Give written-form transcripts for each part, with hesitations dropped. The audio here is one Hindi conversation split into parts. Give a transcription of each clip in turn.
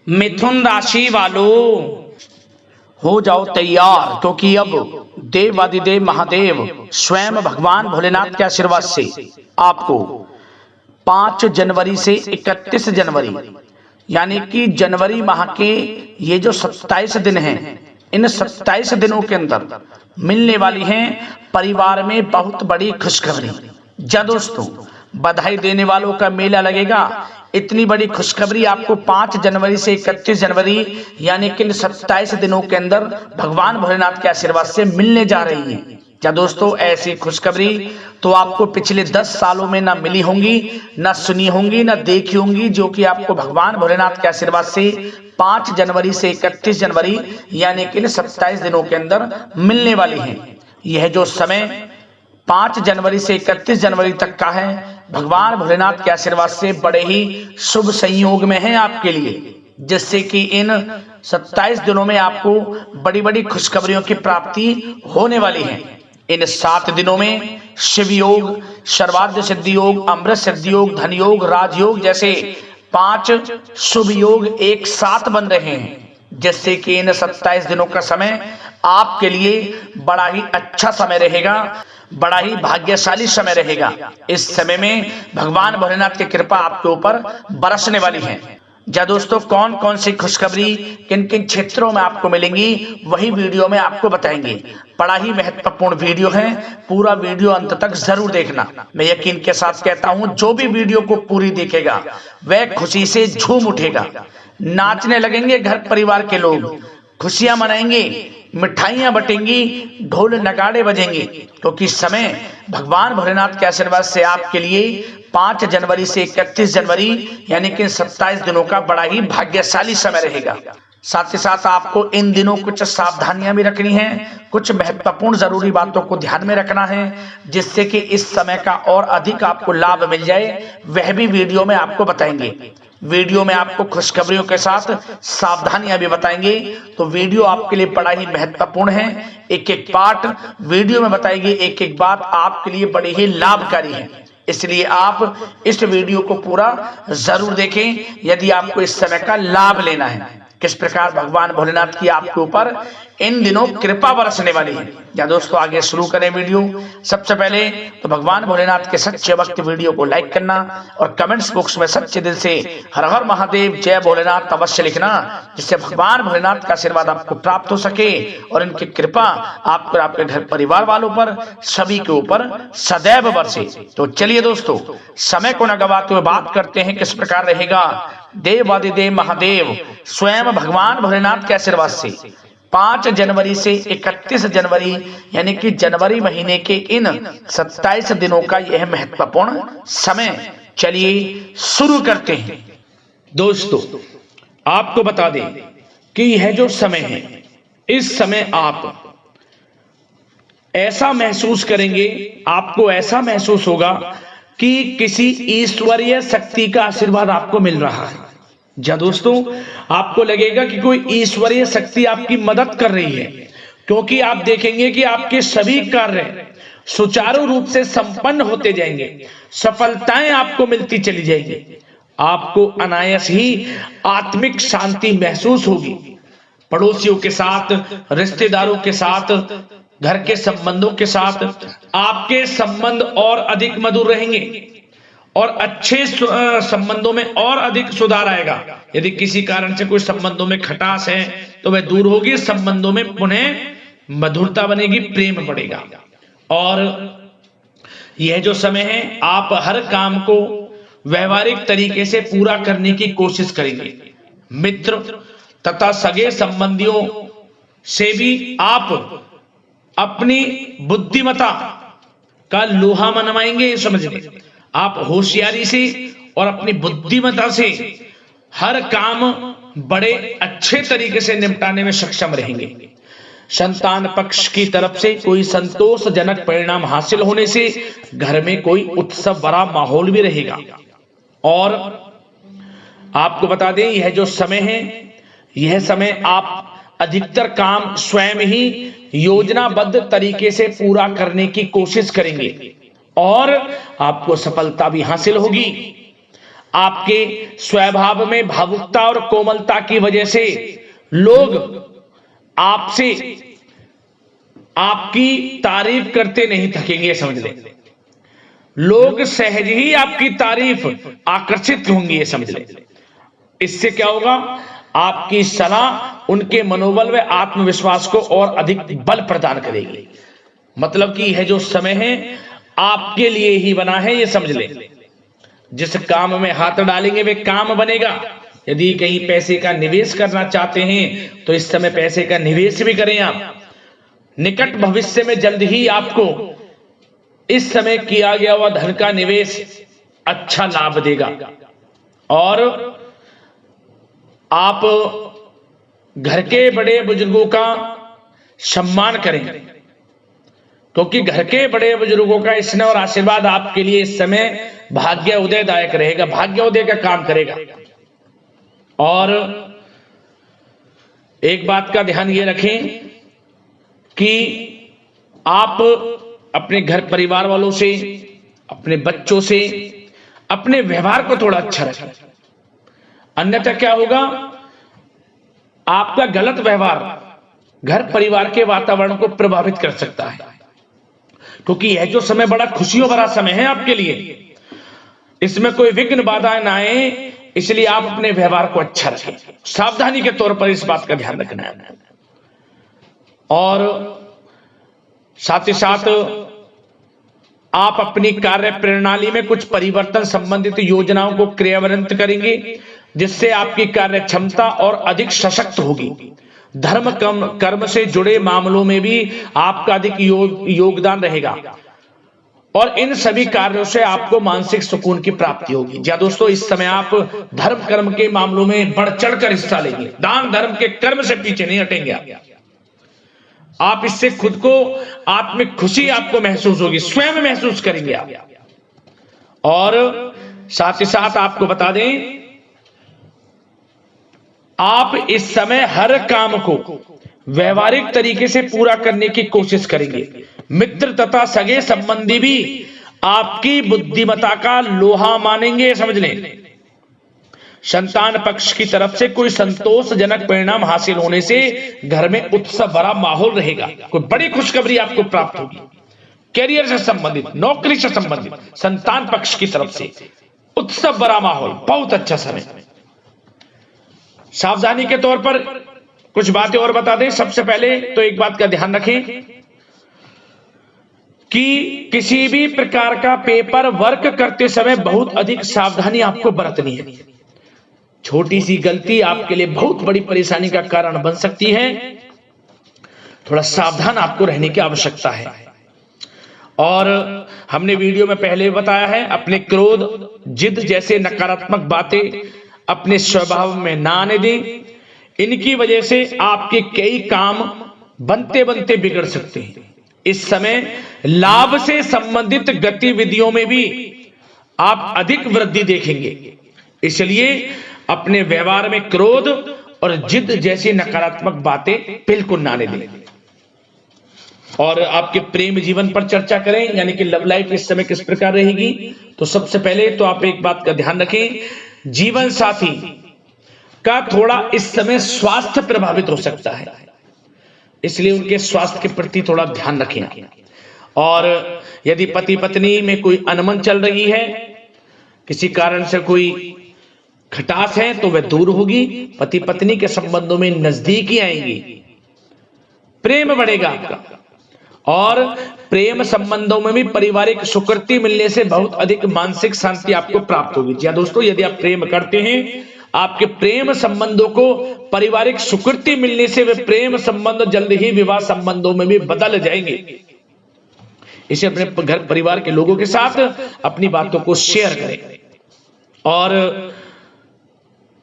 मिथुन राशि वालों हो जाओ तैयार, क्योंकि अब देवादिदेव महादेव स्वयं भगवान भोलेनाथ के आशीर्वाद से आपको 5 जनवरी से 31 जनवरी यानी कि जनवरी माह के ये जो 27 दिन हैं, इन 27 दिनों के अंदर मिलने वाली हैं परिवार में बहुत बड़ी खुशखबरी। जा दोस्तों, बधाई देने वालों का मेला लगेगा। इतनी बड़ी खुशखबरी आपको 5 जनवरी से 31 जनवरी यानी कि 27 दिनों के अंदर भगवान भोलेनाथ के आशीर्वाद से मिलने जा रही है। क्या दोस्तों, ऐसी खुशखबरी तो आपको पिछले 10 सालों में ना मिली होंगी, ना सुनी होंगी, ना देखी होंगी, जो कि आपको भगवान भोलेनाथ के आशीर्वाद से 5 जनवरी से 31 जनवरी यानी कि 27 दिनों के अंदर मिलने वाली है। यह जो समय 5 जनवरी से 31 जनवरी तक का है, भगवान भोलेनाथ के आशीर्वाद से बड़े ही शुभ संयोग में है आपके लिए, जिससे कि इन 27 दिनों में आपको बड़ी बड़ी खुशखबरियों की प्राप्ति होने वाली है। इन 7 दिनों में शिव योग, सर्वार्थ सिद्धि योग, अमृत सिद्धि योग, धन योग, राजयोग जैसे 5 शुभ योग एक साथ बन रहे हैं, जिससे कि इन 27 दिनों का समय आपके लिए बड़ा ही अच्छा समय रहेगा, बड़ा ही भाग्यशाली समय रहेगा। इस समय में भगवान भोलेनाथ की कृपा आपके ऊपर बरसने वाली है। जा दोस्तों, कौन कौन सी खुशखबरी किन किन क्षेत्रों में आपको मिलेंगी, वही वीडियो में आपको बताएंगे। बड़ा ही महत्वपूर्ण वीडियो है, पूरा वीडियो अंत तक जरूर देखना। मैं यकीन के साथ कहता हूं, जो भी वीडियो को पूरी देखेगा वह खुशी से झूम उठेगा, नाचने लगेंगे घर परिवार के लोग, खुशियां मनाएंगे, मिठाइयां बटेंगी, ढोल नगाड़े बजेंगे, क्योंकि समय भगवान भोलेनाथ के आशीर्वाद से आपके लिए 5 जनवरी से 31 जनवरी यानी कि 27 दिनों का बड़ा ही भाग्यशाली समय रहेगा। साथ ही साथ आपको इन दिनों कुछ सावधानियां भी रखनी है, कुछ महत्वपूर्ण जरूरी बातों को ध्यान में रखना है, जिससे कि इस समय का और अधिक आपको लाभ मिल जाए, वह भी वीडियो में आपको बताएंगे। वीडियो में आपको खुशखबरियों के साथ सावधानियां भी बताएंगे, तो वीडियो आपके लिए बड़ा ही महत्वपूर्ण है। एक एक पार्ट वीडियो में बताएगी, एक एक बात आपके लिए बड़ी ही लाभकारी है, इसलिए आप इस वीडियो को पूरा जरूर देखें यदि आपको इस समय का लाभ लेना है। किस प्रकार भगवान भोलेनाथ की आपके ऊपर इन दिनों कृपा बरसने वाली है। या दोस्तों, आगे शुरू करें वीडियो। सबसे पहले तो भगवान भोलेनाथ के सच्चे भक्त वीडियो को लाइक करना और कमेंट्स बॉक्स में सच्चे दिल से हर हर महादेव जय भोलेनाथ अवश्य लिखना, जिससे भगवान भोलेनाथ का आशीर्वाद आपको प्राप्त हो सके और इनकी कृपा आप पर, आपके घर परिवार वालों पर, सभी के ऊपर सदैव बरसे। तो चलिए दोस्तों, समय को न गवाते हुए बात करते हैं किस प्रकार रहेगा देवादिदेव महादेव स्वयं भगवान भोलेनाथ के आशीर्वाद से 5 जनवरी से 31 जनवरी यानी कि जनवरी महीने के इन 27 दिनों का यह महत्वपूर्ण समय। चलिए शुरू करते हैं। दोस्तों, आपको बता दें कि यह जो समय है, इस समय आप ऐसा महसूस करेंगे, आपको ऐसा महसूस होगा कि किसी ईश्वरीय शक्ति का आशीर्वाद आपको मिल रहा है। जा दोस्तों, आपको लगेगा कि कोई ईश्वरीय शक्ति आपकी मदद कर रही है, क्योंकि आप देखेंगे कि आपके सभी कार्य सुचारू रूप से संपन्न होते जाएंगे, सफलताएं आपको मिलती चली जाएंगी, आपको अनायास ही आत्मिक शांति महसूस होगी। पड़ोसियों के साथ, रिश्तेदारों के साथ, घर के संबंधों के साथ आपके संबंध और अधिक मधुर रहेंगे और अच्छे संबंधों में और अधिक सुधार आएगा। यदि किसी कारण से कोई संबंधों में खटास है तो वह दूर होगी, संबंधों में पुनः मधुरता बनेगी, प्रेम बढ़ेगा। और यह जो समय है, आप हर काम को व्यवहारिक तरीके से पूरा करने की कोशिश करेंगे। मित्र तथा सगे संबंधियों से भी आप अपनी बुद्धिमत्ता का लोहा मनवाएंगे। समझिए, आप होशियारी से और अपनी बुद्धिमत्ता से हर काम बड़े अच्छे तरीके से निपटाने में सक्षम रहेंगे। संतान पक्ष की तरफ से कोई संतोषजनक परिणाम हासिल होने से घर में कोई उत्सव भरा माहौल भी रहेगा। और आपको बता दें, यह जो समय है, यह समय आप अधिकतर काम स्वयं ही योजनाबद्ध तरीके से पूरा करने की कोशिश करेंगे और आपको सफलता भी हासिल होगी। आपके स्वभाव में भावुकता और कोमलता की वजह से लोग आपसे आपकी तारीफ करते नहीं थकेंगे, समझ लें। लोग सहज ही आपकी तारीफ आकर्षित होंगी, ये समझ लें। इससे क्या होगा, आपकी सलाह उनके मनोबल व आत्मविश्वास को और अधिक बल प्रदान करेगी। मतलब कि यह जो समय है आपके लिए ही बना है, ये समझ लें। जिस काम में हाथ डालेंगे वे काम बनेगा। यदि कहीं पैसे का निवेश करना चाहते हैं तो इस समय पैसे का निवेश भी करें आप। निकट भविष्य में जल्द ही आपको इस समय किया गया हुआ धन का निवेश अच्छा लाभ देगा। और आप घर के बड़े बुजुर्गों का सम्मान करें, क्योंकि घर के बड़े बुजुर्गों का स्नेह और आशीर्वाद आपके लिए इस समय भाग्य उदयदायक रहेगा, भाग्य उदय का काम करेगा। और एक बात का ध्यान ये रखें कि आप अपने घर परिवार वालों से, अपने बच्चों से अपने व्यवहार को थोड़ा अच्छा रखें। अन्यथा क्या होगा, आपका गलत व्यवहार घर परिवार के वातावरण को प्रभावित कर सकता है। क्योंकि यह जो समय बड़ा खुशियों भरा समय है आपके लिए, इसमें कोई विघ्न बाधाएं ना आए, इसलिए आप अपने व्यवहार को अच्छा रखें। सावधानी के तौर पर इस बात का ध्यान रखना है। और साथ ही साथ आप अपनी कार्य प्रणाली में कुछ परिवर्तन संबंधित योजनाओं को क्रियान्वित करेंगे, जिससे आपकी कार्य क्षमता और अधिक सशक्त होगी। धर्म कर्म से जुड़े मामलों में भी आपका अधिक योगदान रहेगा और इन सभी कार्यों से आपको मानसिक सुकून की प्राप्ति होगी। जी दोस्तों, इस समय आप धर्म कर्म के मामलों में बढ़ चढ़कर हिस्सा लेंगे। दान धर्म के कर्म से पीछे नहीं हटेंगे आप। इससे खुद को आत्मिक खुशी आपको महसूस होगी, स्वयं महसूस करेंगे आप। और साथ ही साथ आपको बता दें, आप इस समय हर काम को व्यवहारिक तरीके से पूरा करने की कोशिश करेंगे। मित्र तथा सगे संबंधी भी आपकी बुद्धिमत्ता का लोहा मानेंगे, समझ लें। संतान पक्ष की तरफ से कोई संतोषजनक परिणाम हासिल होने से घर में उत्सव भरा माहौल रहेगा। कोई बड़ी खुशखबरी आपको प्राप्त होगी। कैरियर से संबंधित, नौकरी से संबंधित, संतान पक्ष की तरफ से उत्सव भरा माहौल, बहुत अच्छा समय। सावधानी के तौर पर कुछ बातें और बता दें। सबसे पहले तो एक बात का ध्यान रखें कि किसी भी प्रकार का पेपर वर्क करते समय बहुत अधिक सावधानी आपको बरतनी है। छोटी सी गलती आपके लिए बहुत बड़ी परेशानी का कारण बन सकती है। थोड़ा सावधान आपको रहने की आवश्यकता है। और हमने वीडियो में पहले बताया है, अपने क्रोध, जिद जैसे नकारात्मक बातें अपने स्वभाव में ना आने दें। इनकी वजह से आपके कई काम बनते बनते बिगड़ सकते हैं। इस समय लाभ से संबंधित गतिविधियों में भी आप अधिक वृद्धि देखेंगे। इसलिए अपने व्यवहार में क्रोध और जिद जैसी नकारात्मक बातें बिल्कुल ना आने दें। और आपके प्रेम जीवन पर चर्चा करें, यानी कि लव लाइफ इस समय किस प्रकार रहेगी। तो सबसे पहले तो आप एक बात का ध्यान रखें, जीवन साथी का थोड़ा इस समय स्वास्थ्य प्रभावित हो सकता है, इसलिए उनके स्वास्थ्य के प्रति थोड़ा ध्यान रखें। और यदि पति पत्नी में कोई अनबन चल रही है, किसी कारण से कोई खटास है, तो वह दूर होगी। पति पत्नी के संबंधों में नजदीकी आएंगी, प्रेम बढ़ेगा आपका। और प्रेम संबंधों में भी पारिवारिक स्वीकृति मिलने से बहुत अधिक मानसिक शांति आपको प्राप्त होगी। जी दोस्तों, यदि आप प्रेम करते हैं, आपके प्रेम संबंधों को पारिवारिक स्वीकृति मिलने से वे प्रेम संबंध जल्द ही विवाह संबंधों में भी बदल जाएंगे। इसे अपने घर परिवार के लोगों के साथ अपनी बातों को शेयर करें। और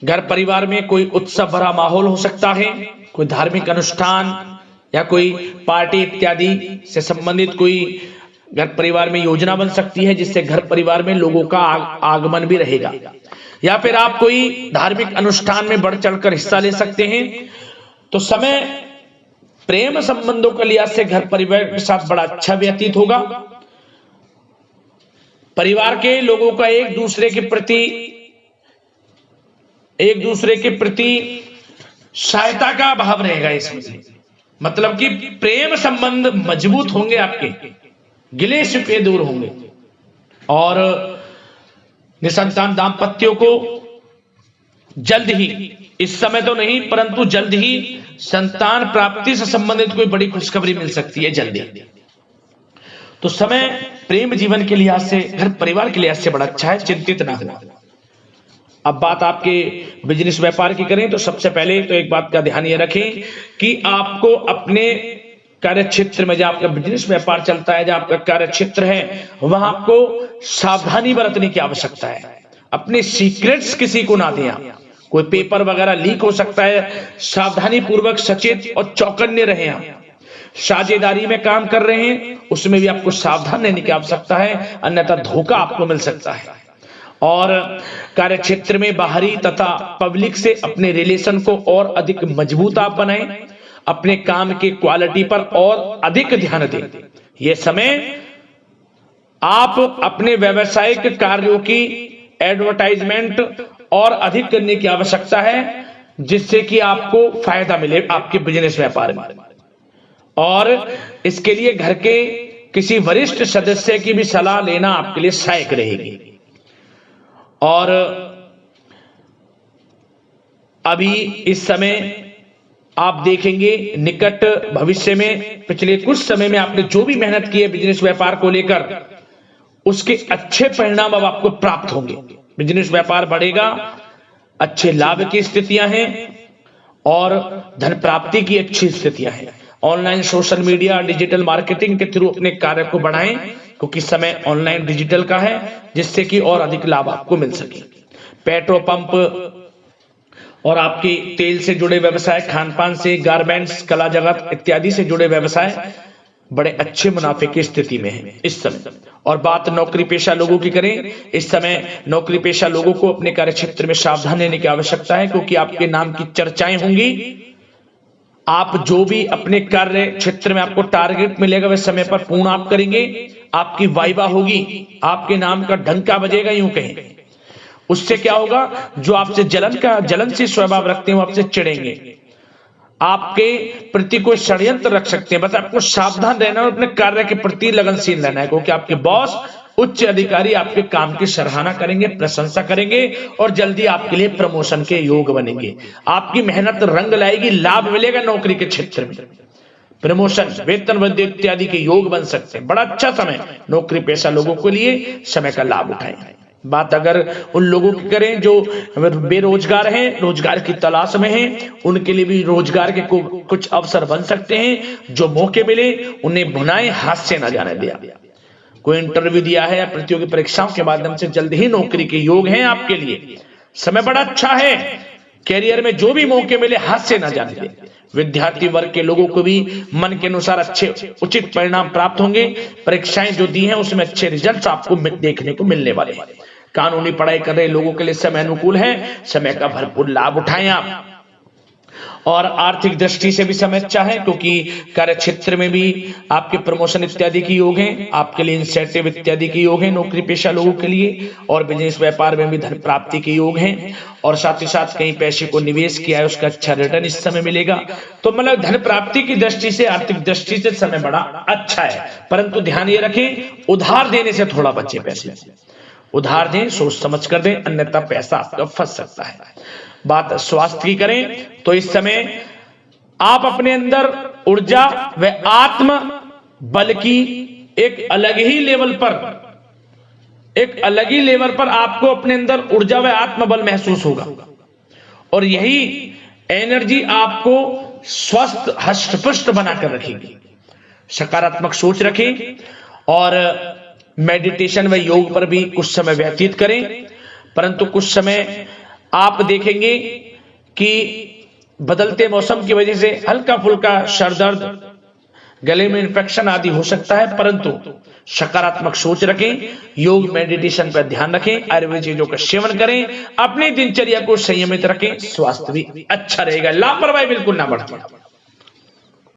घर परिवार में कोई उत्सव भरा माहौल हो सकता है, कोई धार्मिक अनुष्ठान या कोई पार्टी इत्यादि से संबंधित कोई घर परिवार में योजना बन सकती है, जिससे घर परिवार में लोगों का आगमन भी रहेगा। या फिर आप कोई धार्मिक अनुष्ठान में बढ़ चढ़कर हिस्सा ले सकते हैं। तो समय प्रेम संबंधों के लिहाज से घर परिवार के साथ बड़ा अच्छा व्यतीत होगा। परिवार के लोगों का एक दूसरे के प्रति एक दूसरे के प्रति सहायता का भाव रहेगा इसमें, मतलब कि प्रेम संबंध मजबूत होंगे, आपके गिले शिकवे दूर होंगे। और निसंतान दाम्पत्यों को जल्द ही, इस समय तो नहीं परंतु जल्द ही संतान प्राप्ति से संबंधित कोई बड़ी खुशखबरी मिल सकती है जल्दी। तो समय प्रेम जीवन के लिहाज से, घर परिवार के लिहाज से बड़ा अच्छा है, चिंतित ना हो। अब बात आपके बिजनेस व्यापार की करें तो सबसे पहले तो एक बात का ध्यान ये रखें कि आपको अपने कार्य क्षेत्र में, जहां आपका बिजनेस व्यापार चलता है, जहां आपका कार्य क्षेत्र है, वहां आपको सावधानी बरतने की आवश्यकता है। अपने सीक्रेट्स किसी को ना दें आप। कोई पेपर वगैरह लीक हो सकता है, सावधानी पूर्वक सचेत और चौकन्ने रहें आप। साझेदारी में काम कर रहे हैं उसमें भी आपको सावधान रहने की आवश्यकता है, अन्यथा धोखा आपको मिल सकता है। और कार्य क्षेत्र में बाहरी तथा पब्लिक से अपने रिलेशन को और अधिक मजबूत आप बनाएं। अपने काम की क्वालिटी पर और अधिक ध्यान दें। यह समय आप अपने व्यावसायिक कार्यों की एडवर्टाइजमेंट और अधिक करने की आवश्यकता है, जिससे कि आपको फायदा मिले आपके बिजनेस व्यापार में। और इसके लिए घर के किसी वरिष्ठ सदस्य की भी सलाह लेना आपके लिए सहायक रहेगी। और अभी इस समय आप देखेंगे निकट भविष्य में, पिछले कुछ समय में आपने जो भी मेहनत की है बिजनेस व्यापार को लेकर, उसके अच्छे परिणाम अब आपको प्राप्त होंगे। बिजनेस व्यापार बढ़ेगा, अच्छे लाभ की स्थितियां हैं और धन प्राप्ति की अच्छी स्थितियां हैं। Online social media digital marketing के थ्रू अपने कार्य को बढ़ाएं, क्योंकि समय ऑनलाइन डिजिटल का है, जिससे कि और अधिक लाभ आपको मिल सके। पेट्रोल पंप और आपके तेल से जुड़े व्यवसाय, खान पान से, गारमेंट्स, कला जगत इत्यादि से जुड़े व्यवसाय बड़े अच्छे मुनाफे की स्थिति में है इस समय। और बात नौकरी पेशा लोगों की करें, इस समय नौकरी पेशा लोगों को अपने कार्य क्षेत्र में सावधान रहने की आवश्यकता है, क्योंकि आपके नाम की चर्चाएं होंगी। आप जो भी अपने कार्य क्षेत्र में आपको टारगेट मिलेगा वह समय पर पूर्ण आप करेंगे। आपकी वाइवा होगी, आपके नाम का डंका बजेगा, यूं कहें। उससे क्या होगा, जो आपसे जलन से स्वभाव रखते हैं वो आपसे चिढ़ेंगे, आपके प्रति कोई षड्यंत्र रख सकते हैं। बस आपको सावधान रहना और अपने कार्य के प्रति लगनशील रहना है, क्योंकि आपके बॉस, उच्च अधिकारी आपके काम की सराहना करेंगे, प्रशंसा करेंगे और जल्दी आपके लिए प्रमोशन के योग बनेंगे। आपकी मेहनत रंग लाएगी, लाभ मिलेगा नौकरी के क्षेत्र में, प्रमोशन, वेतन वृद्धि इत्यादि के योग बन सकते हैं। बड़ा अच्छा समय नौकरी पेशा लोगों के लिए, समय का लाभ उठाएं। बात अगर उन लोगों की करें जो बेरोजगार हैं, रोजगार की तलाश में हैं, उनके लिए भी रोजगार के कुछ अवसर बन सकते हैं। जो मौके मिले उन्हें भुनाएं, हाथ से ना जाने दिया। कोई इंटरव्यू दिया है या प्रतियोगी परीक्षाओं के माध्यम से जल्द ही नौकरी के योग हैं आपके लिए। समय बड़ा अच्छा है, कैरियर में जो भी मौके मिले हाथ से ना जाने दें। विद्यार्थी वर्ग के लोगों को भी मन के अनुसार अच्छे उचित परिणाम प्राप्त होंगे। परीक्षाएं जो दी हैं उसमें अच्छे रिजल्ट्स आपको देखने को मिलने वाले हैं। कानूनी पढ़ाई कर रहे लोगों के लिए समय अनुकूल है, समय का भरपूर लाभ उठाएं आप। और आर्थिक दृष्टि से भी समय अच्छा है, क्योंकि कार्य क्षेत्र में भी आपके प्रमोशन इत्यादि के योग हैं, आपके लिए इंसेंटिव इत्यादि के योग हैं नौकरी पेशा लोगों के लिए। और बिजनेस व्यापार में भी धन प्राप्ति के योग हैं, और साथ ही साथ कहीं पैसे को निवेश किया है उसका अच्छा रिटर्न इस समय मिलेगा। तो मतलब धन प्राप्ति की दृष्टि से, आर्थिक दृष्टि से समय बड़ा अच्छा है। परंतु ध्यान ये रखें, उधार देने से थोड़ा बचे। पैसे उधार दें, सोच समझ कर दें, अन्यथा पैसा आपका फंस सकता है। बात स्वास्थ्य की करें तो इस समय आप अपने अंदर ऊर्जा व आत्म बल की एक अलग ही लेवल पर आपको अपने अंदर ऊर्जा व आत्म बल महसूस होगा। और यही एनर्जी आपको स्वस्थ हष्ट-पुष्ट बनाकर रखेगी। सकारात्मक सोच रखें और मेडिटेशन व योग पर भी कुछ समय व्यतीत करें। परंतु कुछ समय आप देखेंगे कि बदलते मौसम की वजह से हल्का फुल्का सर दर्द, गले में इंफेक्शन आदि हो सकता है, परंतु सकारात्मक सोच रखें, योग मेडिटेशन पर ध्यान रखें, आयुर्वेद चीजों का सेवन करें, अपनी दिनचर्या को संयमित रखें, स्वास्थ्य भी अच्छा रहेगा। लापरवाही बिल्कुल ना बरतें।